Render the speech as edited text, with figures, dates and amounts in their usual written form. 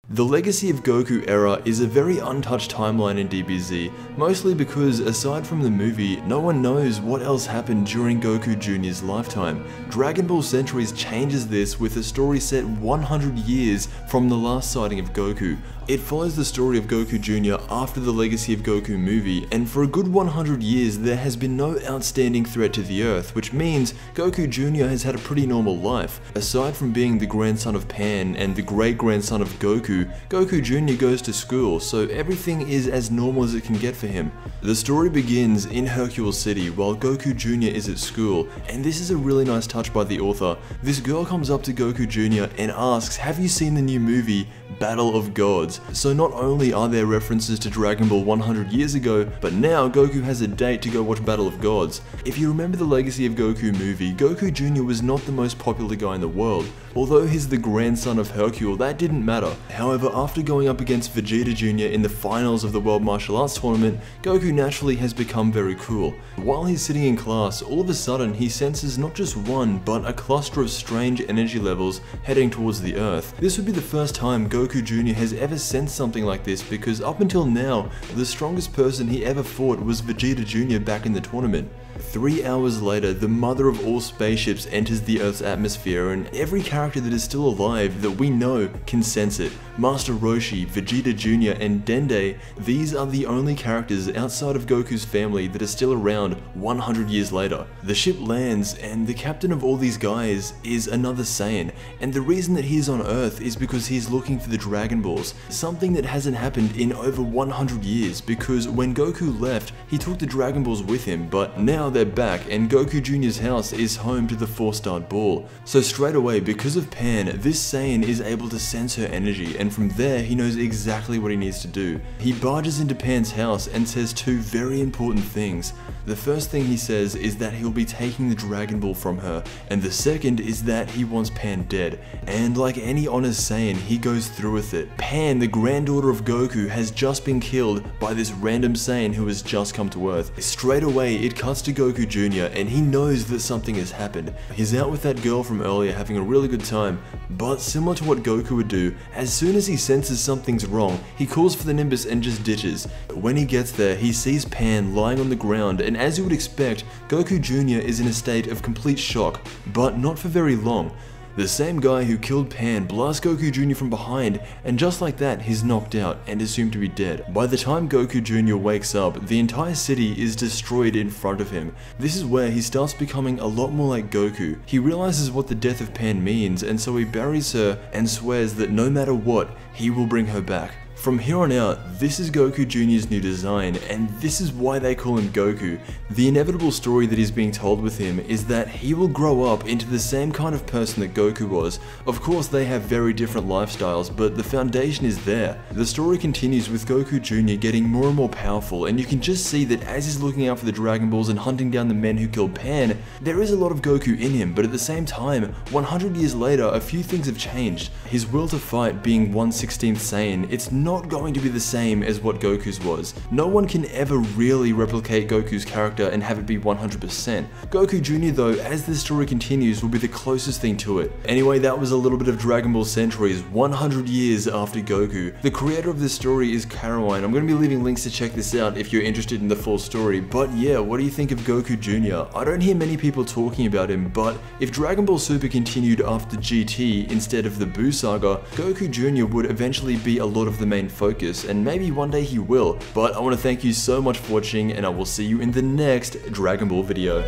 The Legacy of Goku era is a very untouched timeline in DBZ, mostly because aside from the movie, no one knows what else happened during Goku Jr.'s lifetime. Dragon Ball Centuries changes this with a story set 100 years from the last sighting of Goku. It follows the story of Goku Jr. after the Legacy of Goku movie, and for a good 100 years there has been no outstanding threat to the Earth, which means Goku Jr. has had a pretty normal life. Aside from being the grandson of Pan and the great-grandson of Goku, Goku Jr. goes to school, so everything is as normal as it can get for him. The story begins in Hercule City while Goku Jr. is at school, and this is a really nice touch by the author. This girl comes up to Goku Jr. and asks, "Have you seen the new movie, Battle of Gods?" So not only are there references to Dragon Ball 100 years ago, but now Goku has a date to go watch Battle of Gods. If you remember the Legacy of Goku movie, Goku Jr. was not the most popular guy in the world. Although he's the grandson of Hercule, that didn't matter. However, after going up against Vegeta Jr. in the finals of the World Martial Arts Tournament, Goku naturally has become very cool. While he's sitting in class, all of a sudden he senses not just one, but a cluster of strange energy levels heading towards the Earth. This would be the first time Goku Jr. has ever sensed something like this, because up until now, the strongest person he ever fought was Vegeta Jr. back in the tournament. 3 hours later, the mother of all spaceships enters the Earth's atmosphere, and every character that is still alive that we know can sense it. Master Roshi, Vegeta Jr. and Dende, these are the only characters outside of Goku's family that are still around 100 years later. The ship lands, and the captain of all these guys is another Saiyan, and the reason that he is on Earth is because he's looking for the Dragon Balls, something that hasn't happened in over 100 years, because when Goku left, he took the Dragon Balls with him, but now they're back, and Goku Jr.'s house is home to the 4-starred ball. So straight away, because of Pan, this Saiyan is able to sense her energy, and from there he knows exactly what he needs to do. He barges into Pan's house and says two very important things. The first thing he says is that he'll be taking the Dragon Ball from her, and the second is that he wants Pan dead. And like any honest Saiyan, he goes through with it. Pan, the granddaughter of Goku, has just been killed by this random Saiyan who has just come to Earth. Straight away, it cuts to Goku Jr. and he knows that something has happened. He's out with that girl from earlier having a really good time, but similar to what Goku would do, as soon as he senses something's wrong, he calls for the Nimbus and just ditches. When he gets there, he sees Pan lying on the ground, and as you would expect, Goku Jr. is in a state of complete shock, but not for very long. The same guy who killed Pan blasts Goku Jr. from behind, and just like that, he's knocked out and assumed to be dead. By the time Goku Jr. wakes up, the entire city is destroyed in front of him. This is where he starts becoming a lot more like Goku. He realizes what the death of Pan means, and so he buries her and swears that no matter what, he will bring her back. From here on out, this is Goku Jr.'s new design, and this is why they call him Goku. The inevitable story that is being told with him is that he will grow up into the same kind of person that Goku was. Of course, they have very different lifestyles, but the foundation is there. The story continues with Goku Jr. getting more and more powerful, and you can just see that as he's looking out for the Dragon Balls and hunting down the men who killed Pan, there is a lot of Goku in him, but at the same time, 100 years later, a few things have changed. His will to fight being 1/16th Saiyan, it's not going to be the same as what Goku's was. No one can ever really replicate Goku's character and have it be 100%. Goku Jr. though, as this story continues, will be the closest thing to it. Anyway, that was a little bit of Dragon Ball Centuries 100 years after Goku. The creator of this story is Caroline. I'm going to be leaving links to check this out if you're interested in the full story. But yeah, what do you think of Goku Jr.? I don't hear many people talking about him, but if Dragon Ball Super continued after GT instead of the Buu saga, Goku Jr. would eventually be a lot of the main focus, and maybe one day he will. But I want to thank you so much for watching, and I will see you in the next Dragon Ball video.